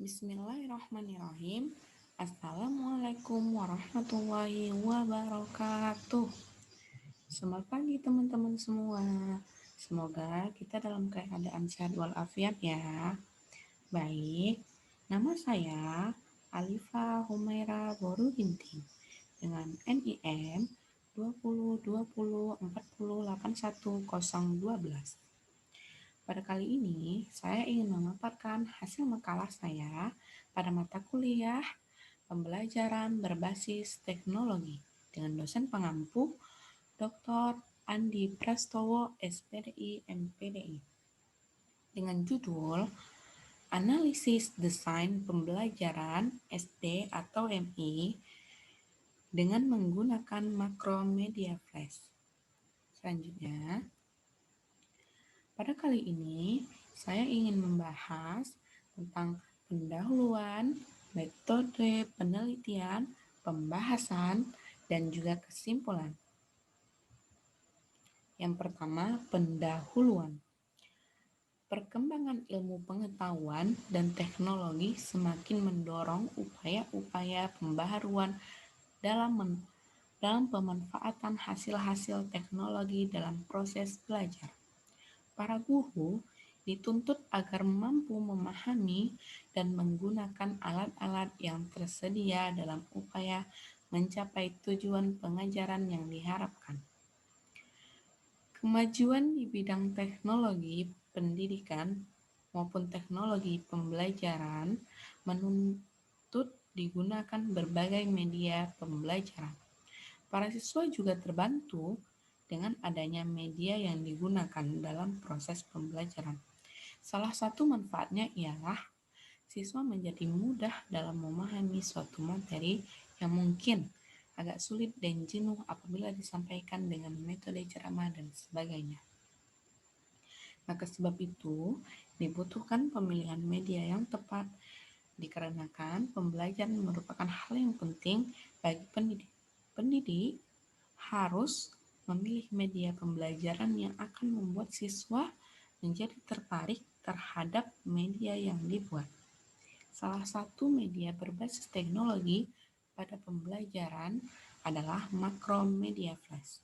Bismillahirrahmanirrahim. Assalamualaikum warahmatullahi wabarakatuh. Selamat pagi teman-teman semua. Semoga kita dalam keadaan sehat walafiat ya. Baik, nama saya Alifa Humaira Boru Ginting dengan NIM 2020408112. Pada kali ini, saya ingin memaparkan hasil makalah saya pada mata kuliah pembelajaran berbasis teknologi dengan dosen pengampu Dr. Andi Prastowo, SPDI, MPDI, dengan judul Analisis Desain Pembelajaran SD atau MI dengan menggunakan Makromedia Flash. Selanjutnya, pada kali ini, saya ingin membahas tentang pendahuluan, metode penelitian, pembahasan, dan juga kesimpulan. Yang pertama, pendahuluan. Perkembangan ilmu pengetahuan dan teknologi semakin mendorong upaya-upaya pembaharuan dalam pemanfaatan hasil-hasil teknologi dalam proses belajar. Para guru dituntut agar mampu memahami dan menggunakan alat-alat yang tersedia dalam upaya mencapai tujuan pengajaran yang diharapkan. Kemajuan di bidang teknologi pendidikan maupun teknologi pembelajaran menuntut digunakan berbagai media pembelajaran. Para siswa juga terbantu dengan adanya media yang digunakan dalam proses pembelajaran. Salah satu manfaatnya ialah siswa menjadi mudah dalam memahami suatu materi yang mungkin agak sulit dan jenuh apabila disampaikan dengan metode ceramah dan sebagainya. Maka sebab itu, dibutuhkan pemilihan media yang tepat dikarenakan pembelajaran merupakan hal yang penting bagi pendidik. Pendidik harus memilih media pembelajaran yang akan membuat siswa menjadi tertarik terhadap media yang dibuat. Salah satu media berbasis teknologi pada pembelajaran adalah Makromedia Flash,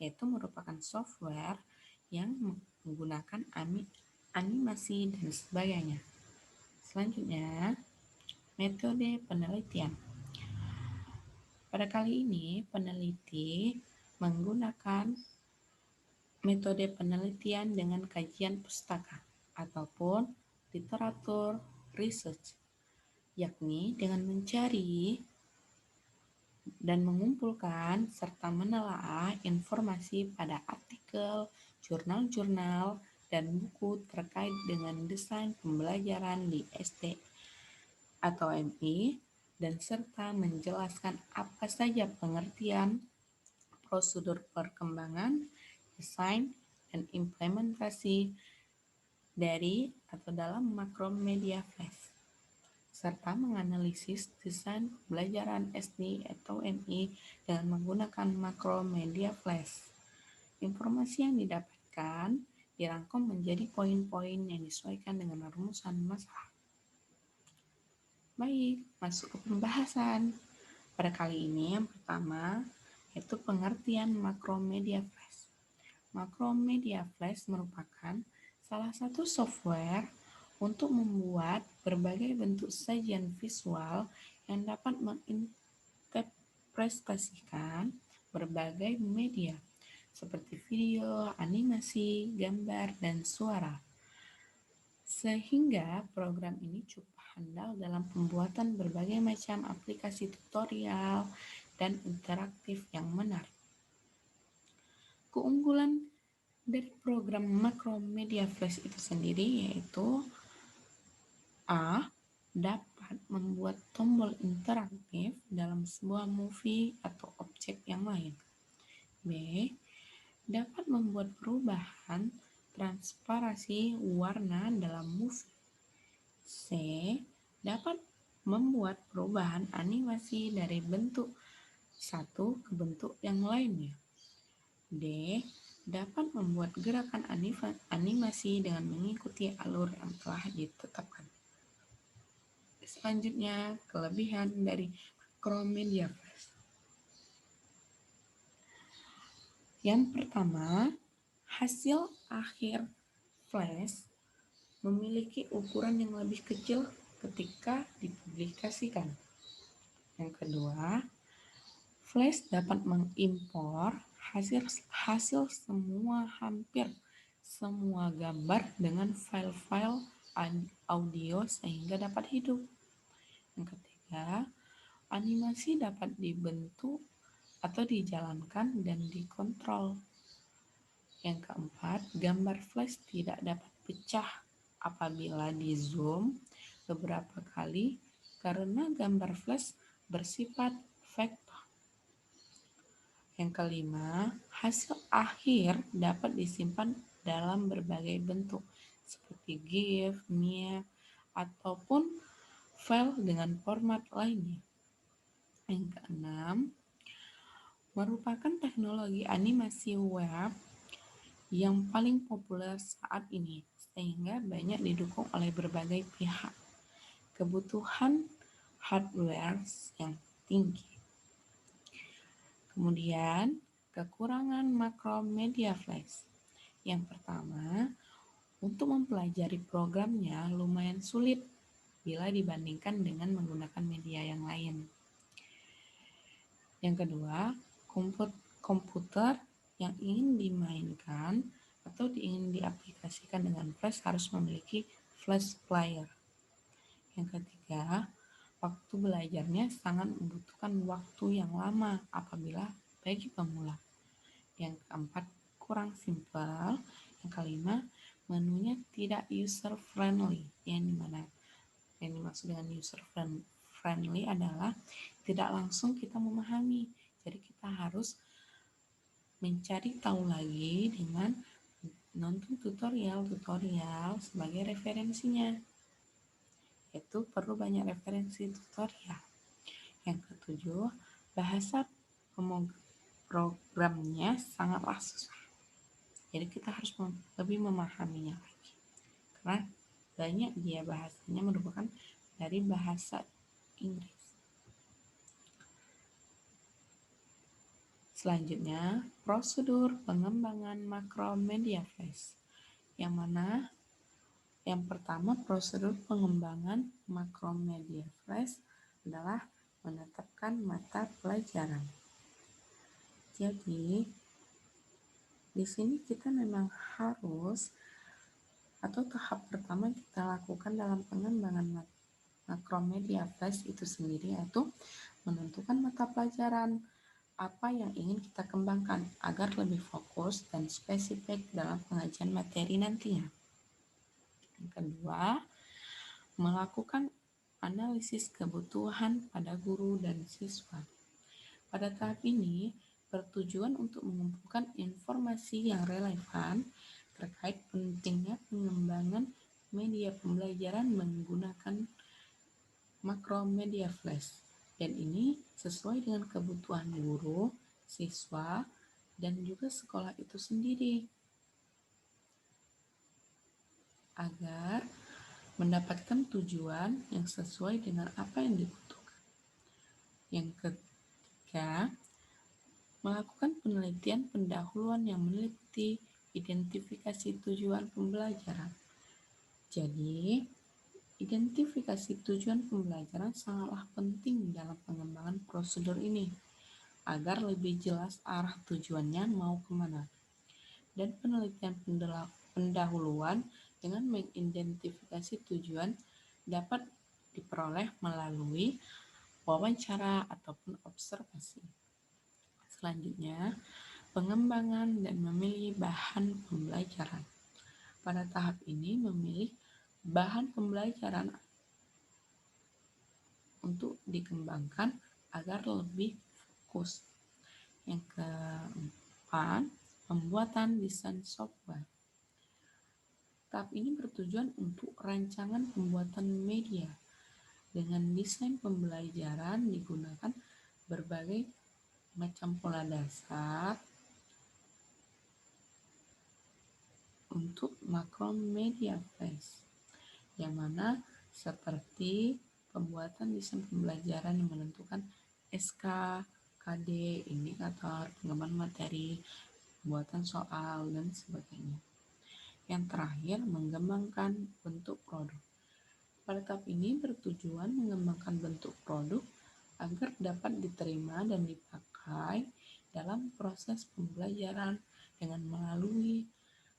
yaitu merupakan software yang menggunakan animasi dan sebagainya. Selanjutnya, metode penelitian. Pada kali ini, peneliti menggunakan metode penelitian dengan kajian pustaka ataupun literatur research, yakni dengan mencari dan mengumpulkan serta menelaah informasi pada artikel, jurnal-jurnal, dan buku terkait dengan desain pembelajaran di SD atau MI, dan serta menjelaskan apa saja pengertian, prosedur perkembangan, desain, dan implementasi dari atau dalam Makromedia Flash, serta menganalisis desain pembelajaran SD atau MI dengan menggunakan Makromedia Flash. Informasi yang didapatkan dirangkum menjadi poin-poin yang disesuaikan dengan rumusan masalah. Baik, masuk ke pembahasan. Pada kali ini yang pertama yaitu pengertian Makromedia Flash. Makromedia Flash merupakan salah satu software untuk membuat berbagai bentuk sajian visual yang dapat menginterpretasikan berbagai media seperti video, animasi, gambar, dan suara. Sehingga program ini cukup handal dalam pembuatan berbagai macam aplikasi tutorial dan interaktif yang menarik. Keunggulan dari program Makromedia Flash itu sendiri yaitu A. Dapat membuat tombol interaktif dalam sebuah movie atau objek yang lain. B. Dapat membuat perubahan transparasi warna dalam movie. C. Dapat membuat perubahan animasi dari bentuk satu ke bentuk yang lainnya. D. Dapat membuat gerakan animasi dengan mengikuti alur yang telah ditetapkan. Selanjutnya, kelebihan dari Macromedia Flash. Yang pertama, hasil akhir flash memiliki ukuran yang lebih kecil ketika dipublikasikan. Yang kedua, flash dapat mengimpor hasil hampir semua gambar dengan file-file audio sehingga dapat hidup. Yang ketiga, animasi dapat dibentuk atau dijalankan dan dikontrol. Yang keempat, gambar flash tidak dapat pecah apabila di zoom beberapa kali karena gambar flash bersifat vektor. Yang kelima, hasil akhir dapat disimpan dalam berbagai bentuk seperti GIF, MIA, ataupun file dengan format lainnya. Yang keenam, merupakan teknologi animasi web yang paling populer saat ini, sehingga banyak didukung oleh berbagai pihak. Kebutuhan hardware yang tinggi. Kemudian, kekurangan Macromedia Flash. Yang pertama, untuk mempelajari programnya lumayan sulit bila dibandingkan dengan menggunakan media yang lain. Yang kedua, komputer yang ingin dimainkan atau ingin diaplikasikan dengan flash harus memiliki flash player. Yang ketiga, waktu belajarnya sangat membutuhkan waktu yang lama apabila bagi pemula. Yang keempat, kurang simpel. Yang kelima, menunya tidak user friendly. Yang dimaksud dengan user friendly adalah tidak langsung kita memahami. Jadi kita harus mencari tahu lagi dengan nonton tutorial sebagai referensinya. Itu perlu banyak referensi tutorial. Yang ketujuh, bahasa programnya sangatlah susah. Jadi kita harus lebih memahaminya lagi. Karena banyak dia bahasanya merupakan dari bahasa Inggris. Selanjutnya, prosedur pengembangan Macromedia Flash. Yang mana yang pertama, prosedur pengembangan Macromedia Flash adalah menetapkan mata pelajaran. Jadi, di sini kita memang harus atau tahap pertama kita lakukan dalam pengembangan Macromedia Flash itu sendiri yaitu menentukan mata pelajaran apa yang ingin kita kembangkan agar lebih fokus dan spesifik dalam pengajian materi nantinya. Yang kedua, melakukan analisis kebutuhan pada guru dan siswa. Pada tahap ini, bertujuan untuk mengumpulkan informasi yang relevan terkait pentingnya pengembangan media pembelajaran menggunakan Macromedia Flash. Dan ini sesuai dengan kebutuhan guru, siswa, dan juga sekolah itu sendiri. Agar mendapatkan tujuan yang sesuai dengan apa yang dibutuhkan. Yang ketiga, melakukan penelitian pendahuluan yang meneliti identifikasi tujuan pembelajaran. Jadi, identifikasi tujuan pembelajaran sangatlah penting dalam pengembangan prosedur ini, agar lebih jelas arah tujuannya mau kemana. Dan penelitian pendahuluan dengan mengidentifikasi tujuan dapat diperoleh melalui wawancara ataupun observasi. Selanjutnya, pengembangan dan memilih bahan pembelajaran. Pada tahap ini, memilih bahan pembelajaran untuk dikembangkan agar lebih fokus. Yang keempat, pembuatan desain software. Tahap ini bertujuan untuk rancangan pembuatan media. Dengan desain pembelajaran digunakan berbagai macam pola dasar untuk Macromedia Flash, yang mana seperti pembuatan desain pembelajaran yang menentukan SK, KD, indikator, pengembangan materi, pembuatan soal, dan sebagainya. Yang terakhir, mengembangkan bentuk produk. Pada tahap ini bertujuan mengembangkan bentuk produk agar dapat diterima dan dipakai dalam proses pembelajaran dengan melalui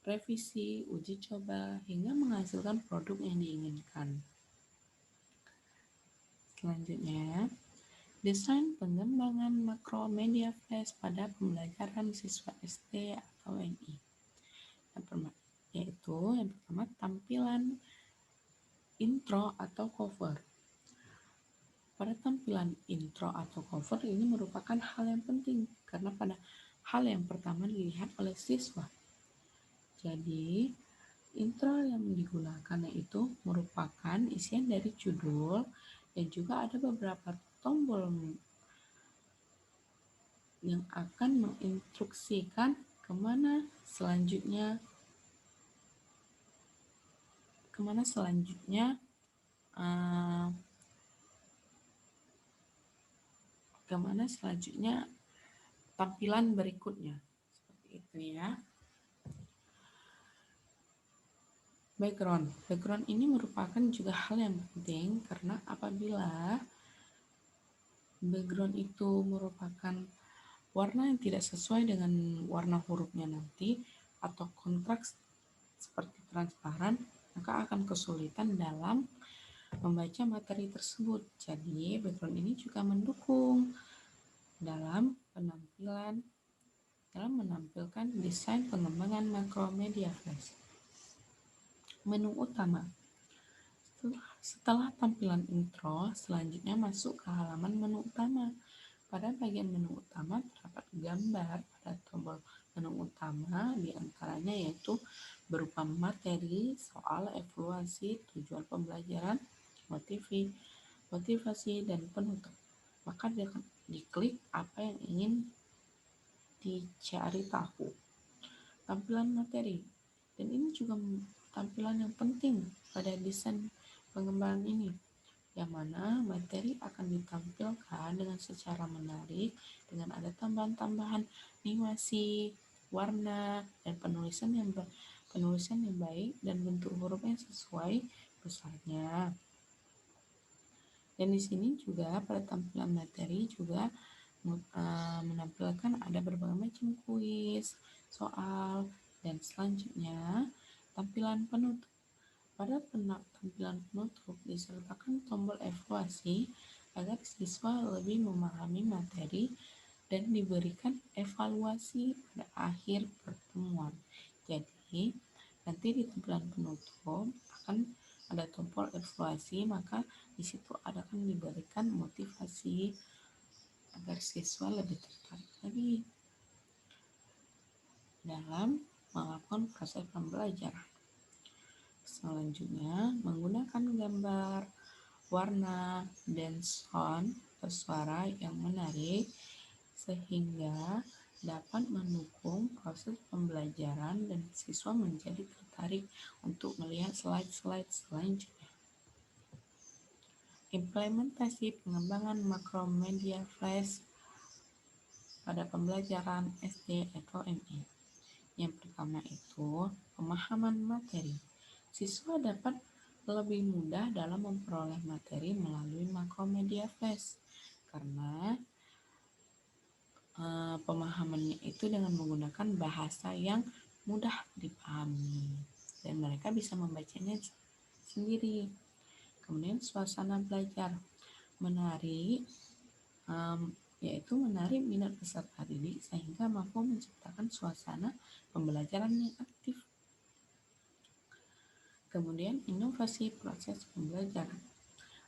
revisi, uji coba, hingga menghasilkan produk yang diinginkan. Selanjutnya, desain pengembangan makromedia flash pada pembelajaran siswa SD atau MI. Yaitu yang pertama, tampilan intro atau cover. Pada tampilan intro atau cover ini merupakan hal yang penting karena pada hal yang pertama dilihat oleh siswa. Jadi, intro yang digunakan yaitu merupakan isian dari judul dan juga ada beberapa tombol yang akan menginstruksikan kemana selanjutnya tampilan berikutnya. Seperti itu ya. Background ini merupakan juga hal yang penting karena apabila background itu merupakan warna yang tidak sesuai dengan warna hurufnya nanti atau kontras seperti transparan, maka akan kesulitan dalam membaca materi tersebut. Jadi, background ini juga mendukung dalam menampilkan desain pengembangan makromedia flash. Menu utama. Setelah tampilan intro, selanjutnya masuk ke halaman menu utama. Pada bagian menu utama terdapat gambar pada tombol menu utama, diantaranya yaitu berupa materi, soal, evaluasi, tujuan pembelajaran, motivasi, dan penutup. Maka diklik apa yang ingin dicari tahu. Tampilan materi, dan ini juga tampilan yang penting pada desain pengembangan ini, yang mana materi akan ditampilkan dengan secara menarik dengan ada tambahan-tambahan animasi, warna, dan penulisan yang baik dan bentuk huruf yang sesuai besarnya. Dan di sini juga pada tampilan materi juga menampilkan ada berbagai macam kuis, soal, dan selanjutnya tampilan penutup. Pada tampilan penutup disertakan tombol evaluasi agar siswa lebih memahami materi dan diberikan evaluasi pada akhir pertemuan. Jadi, nanti di tampilan penutup akan ada tombol evaluasi, maka di situ akan diberikan motivasi agar siswa lebih tertarik lagi dalam melakukan proses pembelajaran. Selanjutnya, menggunakan gambar, warna, dan sound atau suara yang menarik sehingga dapat mendukung proses pembelajaran dan siswa menjadi tertarik untuk melihat slide-slide selanjutnya. Implementasi pengembangan makromedia flash pada pembelajaran SD atau MI. Yang pertama itu pemahaman materi. Siswa dapat lebih mudah dalam memperoleh materi melalui makromedia flash karena pemahamannya itu dengan menggunakan bahasa yang mudah dipahami dan mereka bisa membacanya sendiri. Kemudian suasana belajar menarik, yaitu menarik minat peserta didik sehingga mampu menciptakan suasana pembelajaran yang aktif. Kemudian inovasi proses pembelajaran.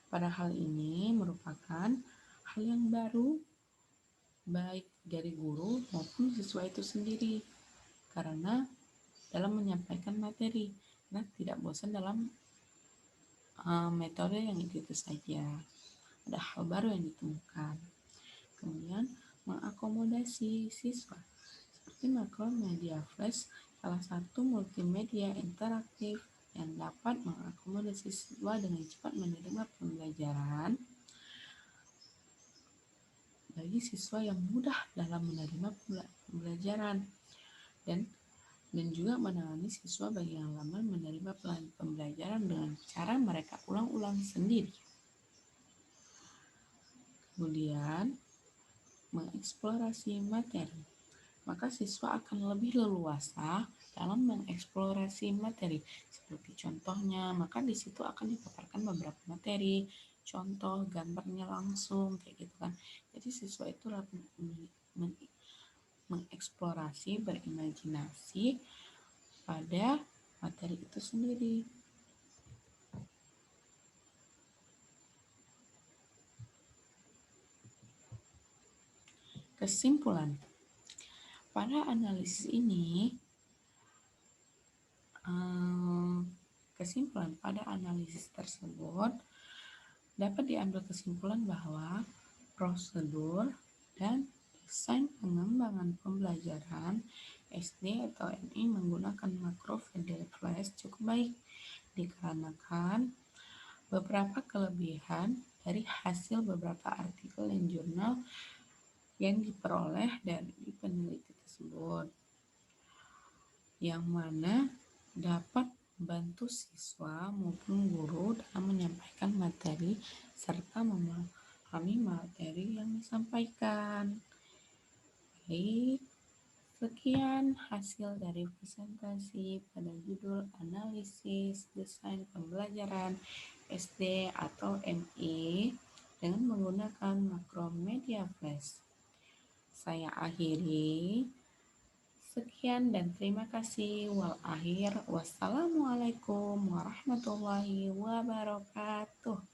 Pada hal ini merupakan hal yang baru baik dari guru maupun siswa itu sendiri karena dalam menyampaikan materi, karena tidak bosan dalam metode yang itu saja. Ada hal baru yang ditemukan. Kemudian mengakomodasi siswa seperti makromedia flash, salah satu multimedia interaktif yang dapat mengakomodasi siswa dengan cepat menerima pembelajaran bagi siswa yang mudah dalam menerima pembelajaran dan juga menangani siswa bagi yang lamban menerima pembelajaran dengan cara mereka ulang-ulang sendiri. Kemudian, mengeksplorasi materi. Maka siswa akan lebih leluasa dalam mengeksplorasi materi. Seperti contohnya, maka di situ akan dipaparkan beberapa materi, contoh, gambarnya langsung, kayak gitu kan. Jadi siswa itu mengeksplorasi, berimajinasi pada materi itu sendiri. Kesimpulan, pada analisis ini, tersebut dapat diambil kesimpulan bahwa prosedur dan desain pengembangan pembelajaran SD atau MI menggunakan makro media flash cukup baik dikarenakan beberapa kelebihan dari hasil beberapa artikel dan jurnal yang diperoleh dari peneliti tersebut, yang mana dapat membantu siswa maupun guru dalam menyampaikan materi serta memahami materi yang disampaikan. Baik, sekian hasil dari presentasi pada judul analisis desain pembelajaran SD atau MI dengan menggunakan makromedia flash. Saya akhiri. Sekian dan terima kasih. Wassalamualaikum warahmatullahi wabarakatuh.